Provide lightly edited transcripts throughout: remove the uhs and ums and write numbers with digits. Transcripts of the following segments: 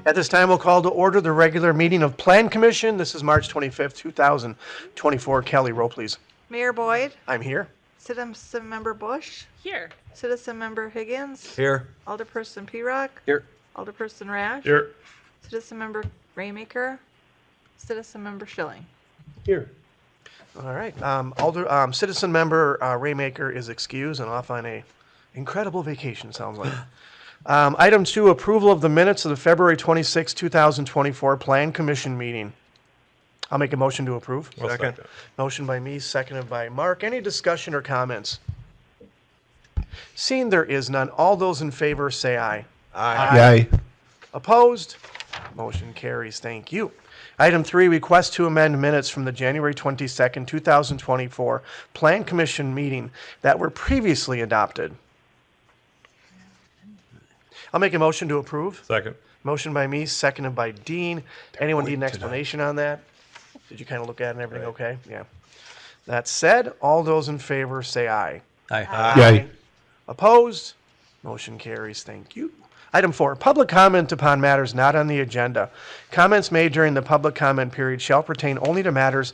At this time, we'll call to order the regular meeting of Plan Commission. This is March 25th, 2024. Kelly, roll please. Mayor Boyd, I'm here. Citizen Member Bush, Here. Citizen Member Higgins, Here. Alderperson P-Rock, Here. Alderperson Rash, Here. Citizen Member Raymaker, Citizen Member Schilling. Here. All right. Citizen Member Raymaker is excused and off on a incredible vacation, sounds like. Item 2, approval of the minutes of the February 26, 2024 Plan Commission meeting. I'll make a motion to approve. Second. Motion by me, seconded by Mark. Any discussion or comments? Seeing there is none, all those in favor say aye. Aye. Opposed? Motion carries. Thank you. Item 3, request to amend minutes from the January 22nd, 2024 Plan Commission meeting that were previously adopted. I'll make a motion to approve. Second. Motion by me, seconded by Dean. Anyone need an explanation on that? Did you kind of look at it and everything okay? Yeah. That said, all those in favor say aye. Aye. Opposed? Motion carries. Thank you. Item 4, public comment upon matters not on the agenda. Comments made during the public comment period shall pertain only to matters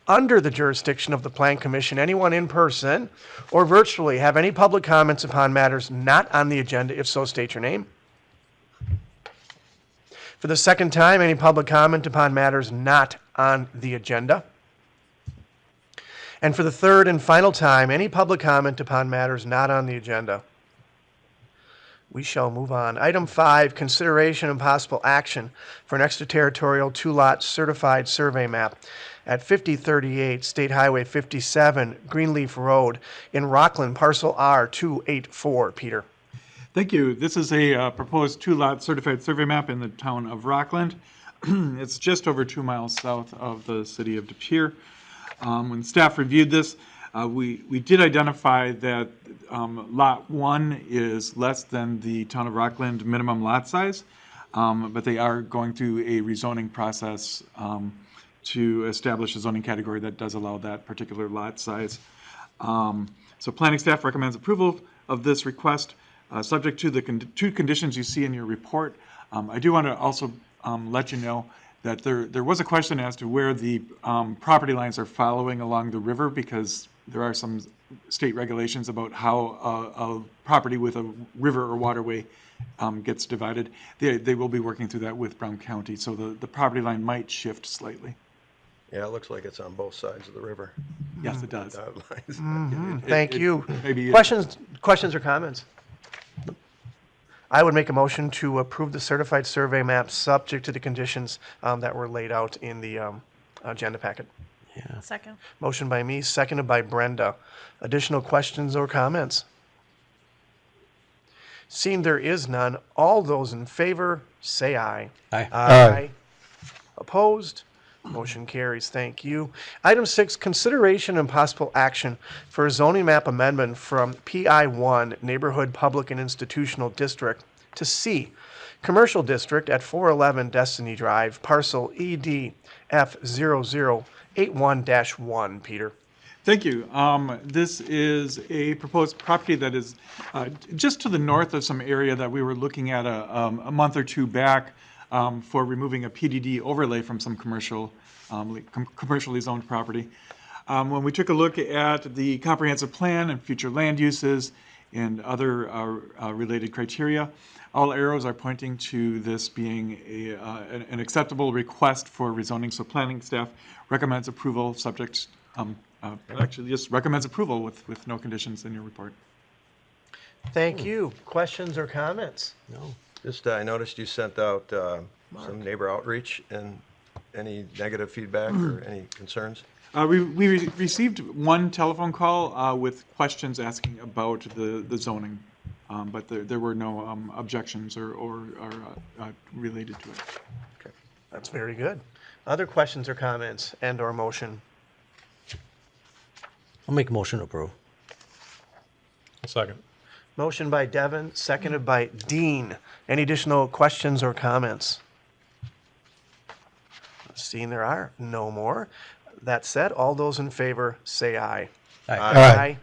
under the jurisdiction of the Plan Commission. Anyone in person or virtually have any public comments upon matters not on the agenda? If so, state your name. For the second time, any public comment upon matters not on the agenda? And for the third and final time, any public comment upon matters not on the agenda? We shall move on. Item 5, consideration and possible action for an extraterritorial 2-lot certified survey map at 5038 State Highway 57, Greenleaf Road in Rockland, Parcel R-284. Peter. Thank you. This is a proposed 2-lot certified survey map in the town of Rockland. It's just over 2 miles south of the city of De Pere. When staff reviewed this, we did identify that Lot 1 is less than the town of Rockland minimum lot size, but they are going through a rezoning process to establish a zoning category that does allow that particular lot size. So planning staff recommends approval of this request, subject to the two conditions you see in your report. I do want to also let you know that there was a question as to where the property lines are following along the river, because there are some state regulations about how a property with a river or waterway gets divided. They will be working through that with Brown County, so the property line might shift slightly. Yeah, it looks like it's on both sides of the river. Yes, it does. Thank you. Maybe Questions or comments? I would make a motion to approve the certified survey map subject to the conditions that were laid out in the agenda packet. Second. Motion by me, seconded by Brenda. Additional questions or comments? Seeing there is none, all those in favor say aye. Aye. Opposed? Motion carries. Thank you. Item 6, consideration and possible action for a zoning map amendment from PI1 Neighborhood Public and Institutional District to C Commercial District at 411 Destinty Drive, parcel EDF0081-1. Peter. Thank you. This is a proposed property that is just to the north of some area that we were looking at a month or two back for removing a PDD overlay from some commercially zoned property. When we took a look at the comprehensive plan and future land uses and other related criteria, all arrows are pointing to this being an acceptable request for rezoning. So planning staff recommends approval subject, actually just recommends approval with no conditions in your report. Thank you. Questions or comments? No. Just, I noticed you sent out some neighbor outreach, and any negative feedback or any concerns? We received one telephone call with questions asking about the zoning, but there were no objections or related to it. Okay. That's very good. Other questions or comments and or motion? I'll make a motion to approve. Second. Motion by Devin, seconded by Dean. Any additional questions or comments? Seeing there are no more. That said, all those in favor say aye. Aye.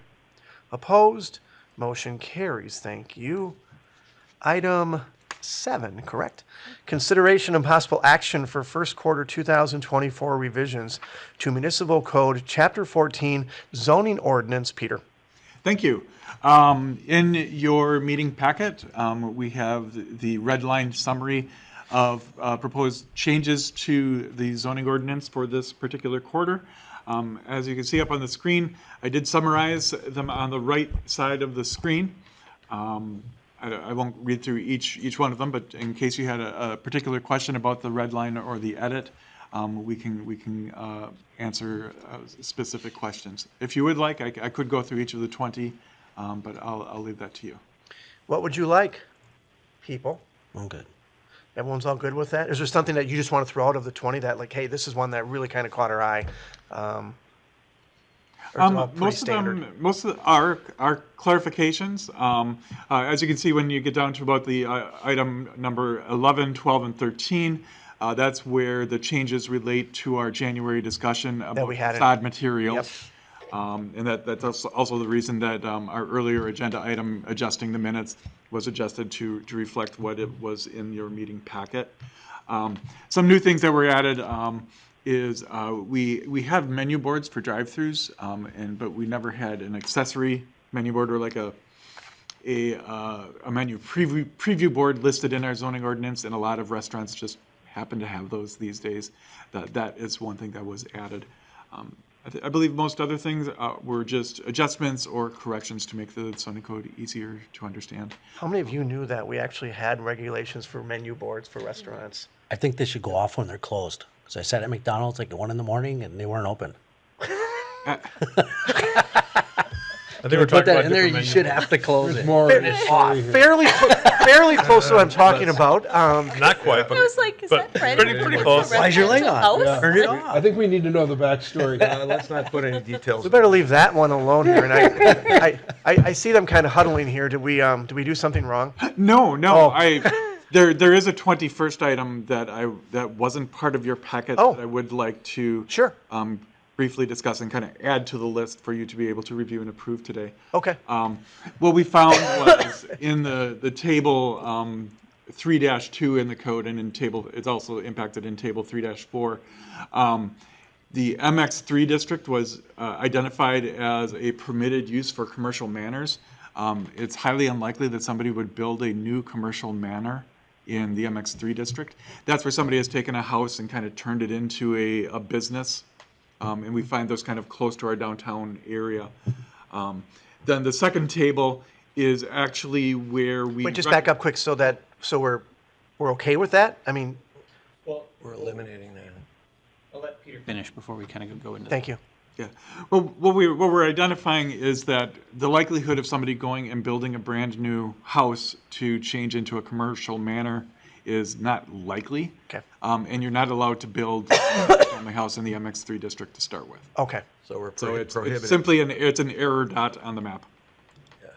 Opposed? Motion carries. Thank you. Item 7, correct? Consideration and possible action for first quarter 2024 revisions to Municipal Code Chapter 14 zoning ordinance. Peter. Thank you. In your meeting packet, we have the redlined summary of proposed changes to the zoning ordinance for this particular quarter. As you can see up on the screen, I did summarize them on the right side of the screen. I won't read through each one of them, but in case you had a particular question about the red line or the edit, we can answer specific questions. If you would like, I could go through each of the 20, but I'll leave that to you. What would you like, people? I'm good. Everyone's all good with that? Is there something that you just want to throw out of the 20 that, like, hey, this is one that really kind of caught our eye? Or is it all pretty standard? Most of our clarifications, as you can see when you get down to about the item number 11, 12, and 13, that's where the changes relate to our January discussion about facade materials. Yep. And that's also the reason that our earlier agenda item adjusting the minutes was adjusted to reflect what it was in your meeting packet. Some new things that were added is we have menu boards for drive-throughs, but we never had an accessory menu board or like a menu preview board listed in our zoning ordinance, and a lot of restaurants just happen to have those these days. That is one thing that was added. I believe most other things were just adjustments or corrections to make the zoning code easier to understand. How many of you knew that we actually had regulations for menu boards for restaurants? I think they should go off when they're closed. Because I sat at McDonald's like at 1 a.m. and they weren't open. I think we're Put talking that about in there, different you menu should have to close it. Fairly close to what I'm talking about. Not quite, but I was like, is but that Fred? pretty close. Why's your light on? House? Turn it off. I think we need to know the backstory. Let's not put any details. We better leave that one alone here. And I see them kind of huddling here. Did we do something wrong? No, Oh. There is a 21st item that wasn't part of your packet Oh. that I would like to Sure. briefly discuss and kind of add to the list for you to be able to review and approve today. Okay. What we found was in the table 3-2 in the code, and in table, it's also impacted in table 3-4. The MX3 district was identified as a permitted use for commercial manners. It's highly unlikely that somebody would build a new commercial manor in the MX3 district. That's where somebody has taken a house and kind of turned it into a business. And we find those kind of close to our downtown area. Then the second table is actually where we... Wait, just back up quick so we're okay with that? I mean, We're eliminating that. I'll let Peter finish before we kind of go into thank you. Yeah. Well, what we're identifying is that the likelihood of somebody going and building a brand new house to change into a commercial manor is not likely. Okay. And you're not allowed to build a family house in the MX3 district to start with. Okay. So we're So it's prohibiting. simply it's an error dot on the map,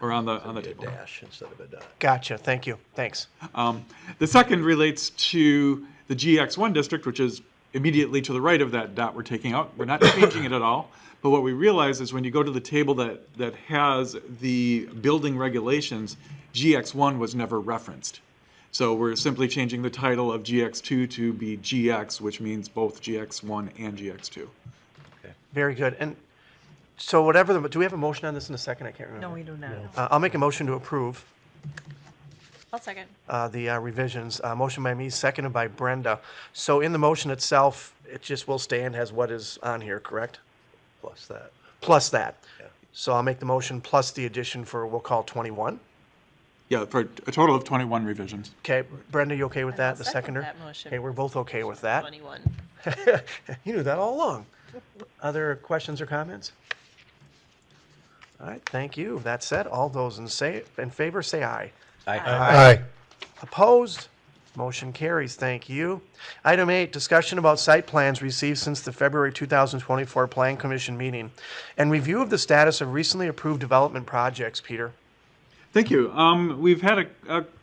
or on the It'd be table. a dash instead of a dot. Gotcha. Thank you. Thanks. The second relates to the GX1 district, which is immediately to the right of that dot we're taking out. We're not changing it at all. But what we realize is when you go to the table that has the building regulations, GX1 was never referenced. So we're simply changing the title of GX2 to be GX, which means both GX1 and GX2. Very good. And so do we have a motion on this in a second? I can't remember. No, we do not. I'll make a motion to approve I'll second. the revisions. Motion by me, seconded by Brenda. So in the motion itself, it just will stand as what is on here, correct? Plus that. Plus that. Yeah. So I'll make the motion plus the addition for, we'll call 21. Yeah, for a total of 21 revisions. Okay, Brenda, you okay with that, the Second seconder? that motion. Okay, we're both okay with that. 21. You knew that all along. Other questions or comments? All right, thank you. That said, all those in favor say aye. Aye. Opposed? Motion carries. Thank you. Item 8, discussion about site plans received since the February 2024 Plan Commission meeting and review of the status of recently approved development projects. Peter? Thank you. We've had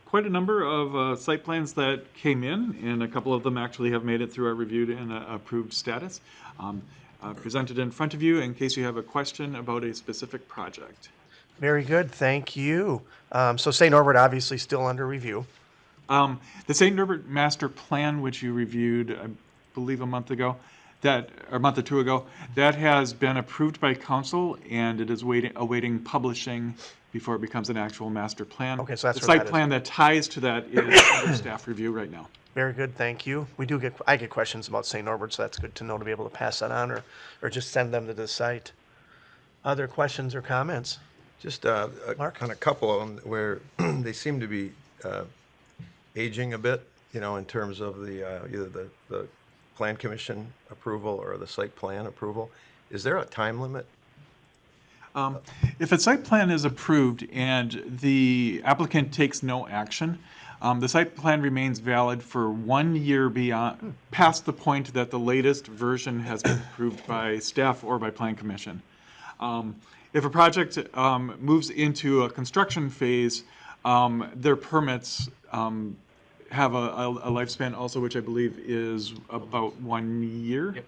quite a number of site plans that came in, and a couple of them actually have made it through our reviewed and approved status. Presented in front of you in case you have a question about a specific project. Very good. Thank you. So St. Norbert obviously still under review. The St. Norbert Master Plan, which you reviewed, I believe a month ago, or a month or two ago, that has been approved by council and it is awaiting publishing before it becomes an actual master plan. Okay, so that's the what site that is. plan that ties to that is under staff review right now. Very good, thank you. I get questions about St. Norbert, so that's good to know to be able to pass that on or just send them to the site. Other questions or comments? Just Mark? on a couple of them where they seem to be aging a bit, in terms of the either the plan commission approval or the site plan approval. Is there a time limit? If a site plan is approved and the applicant takes no action, the site plan remains valid for 1 year past the point that the latest version has been approved by staff or by plan commission. If a project moves into a construction phase, their permits have a lifespan also, which I believe is about 1 year. Yep.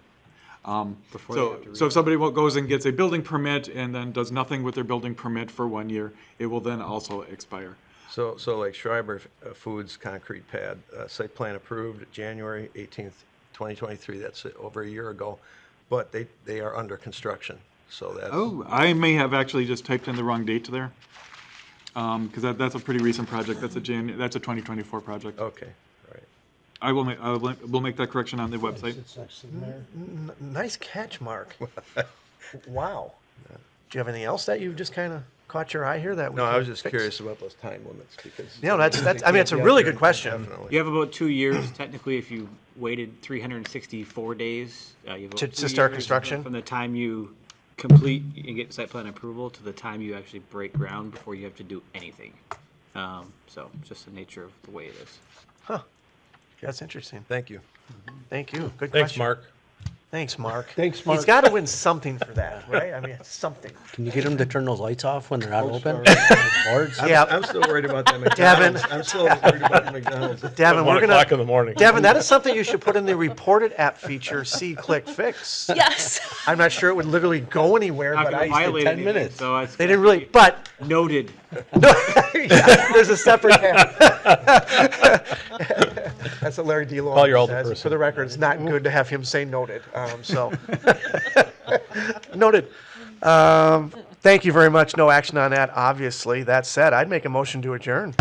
So if somebody goes and gets a building permit and then does nothing with their building permit for 1 year, it will then also expire. So like Schreiber Foods concrete pad, site plan approved January 18th, 2023. That's over a year ago, but they are under construction. So that's. Oh, I may have actually just typed in the wrong date there. Because that's a pretty recent project. That's a 2024 project. Okay, all right. We'll make that correction on the website. It's actually there. Nice catch, Mark. Wow. Do you have anything else that you've just kind of caught your eye here that we No, I can was just fix? curious about those time limits because. No, that's I mean, it's a really good question. Definitely. You have about 2 years, technically, if you waited 364 days. You have about To 2 start years construction? From the time you complete and get site plan approval to the time you actually break ground before you have to do anything. So just the nature of the way it is. Huh. That's interesting. Thank you. Thank you. Good Thanks, question. Mark. Thanks, Mark. Thanks, Mark. He's got to win something for that, right? I mean, something. Can you get them to turn those lights off when they're not open? Boards? Yeah. I'm still worried about that Devin. McDonald's. I'm still worried about the McDonald's. Devin, 1 we're o'clock in gonna. the morning. Devin, that is something you should put in the reported app feature. See, click, fix. Yes. I'm not sure it would literally go anywhere, Not but gonna I. violate 10 anything, minutes. So it's They didn't really, but noted. no, yeah, there's a separate tab. That's what Larry DeLong Call your older says. person. For the record, it's not good to have him say noted. So noted. Thank you very much. No action on that, obviously. That said, I'd make a motion to adjourn.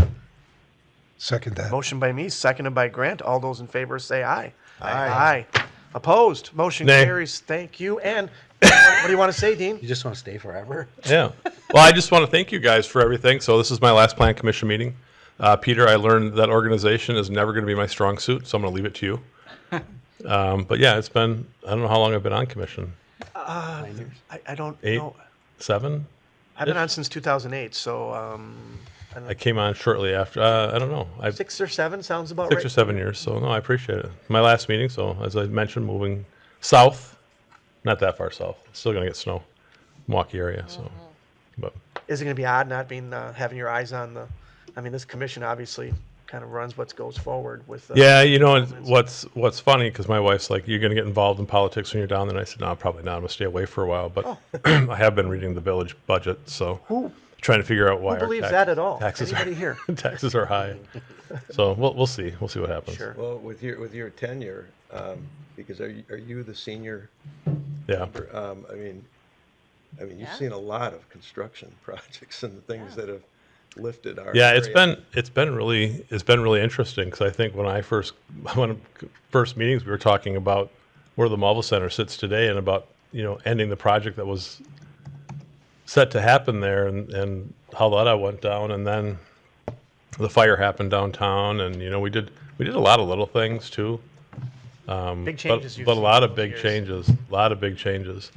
Second that. Motion by me, seconded by Grant. All those in favor say aye. Aye. Opposed? Motion Nay. carries. Thank you. And what do you want to say, Dean? You just want to stay forever? Yeah. Well, I just want to thank you guys for everything. So this is my last plan commission meeting. Peter, I learned that organization is never going to be my strong suit, so I'm going to leave it to you. But yeah, it's been, I don't know how long I've been on commission. 9 years? I don't 8, know. 7? I've been on since 2008, so I don't know, I came on shortly after. I don't know. 6 or 7 sounds about 6 right. or 7 years. So no, I appreciate it. My last meeting. So as I mentioned, moving south, not that far south. Still going to get snow, Milwaukee area. So, but Is it going to be odd not being having your eyes on the? I mean, this commission obviously kind of runs what goes forward with. yeah, you know what's funny because my wife's like, you're going to get involved in politics when you're down there. And I said, no, probably not. I'm going to stay away for a while. But I have been reading the village budget, so trying to figure out why Who our believes that at all? taxes Anybody are here? taxes are high. So we'll see. We'll see what happens. Sure. Well, with your tenure, because are you the senior? Yeah. I mean, you've seen a lot of construction projects and the things that have lifted our. Yeah, area. it's been really interesting because I think when first meetings we were talking about where the Marvel Center sits today and about ending the project that was set to happen there and how that went down, and then the fire happened downtown, and we did a lot of little things too. Big changes. But a lot of big changes. A lot of big changes.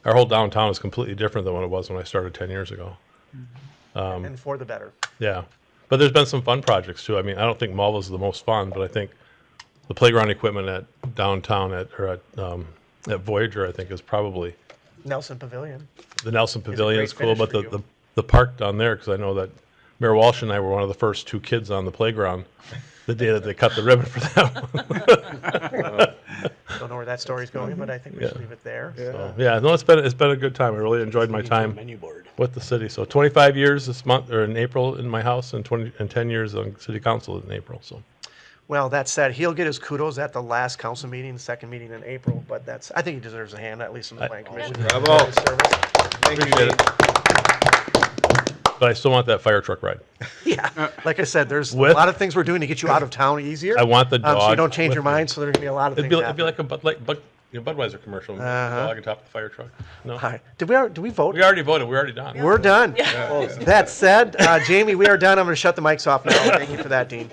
Our whole downtown is completely different than what it was when I started 10 years ago. And for the better. Yeah, but there's been some fun projects too. I mean, I don't think Malva's the most fun, but I think the playground equipment at downtown at Voyager, I think, is probably Nelson Pavilion. the Nelson Pavilion's great cool. finish But for you. the park down there, because I know that Mayor Walsh and I were one of the first 2 kids on the playground the day that they cut the ribbon for that one. Don't know where that story's going, but I think we should leave it there. So, yeah, no, it's been a good time. I really enjoyed my time Menu board. with the city. So 25 years this month, or in April in my house, and 10 years on city council in April. So Well, that said, he'll get his kudos at the last council meeting, the second meeting in April, but I think he deserves a hand, at least in the plan commission. Bravo. For his service. Thank you, appreciate Nate. it. But I still want that fire truck ride. Yeah, like I said, there's a With- lot of things we're doing to get you out of town easier. I want the So you dog don't change with your me. mind, so there's gonna be a lot of It'd things be like happening. a Budweiser commercial. The Uh-huh. dog atop the fire truck. No, All right. Did we vote? we already voted. We're already done. We're done. That said, Jamie, we are done. I'm gonna shut the mics off now. Thank you for that, Dean.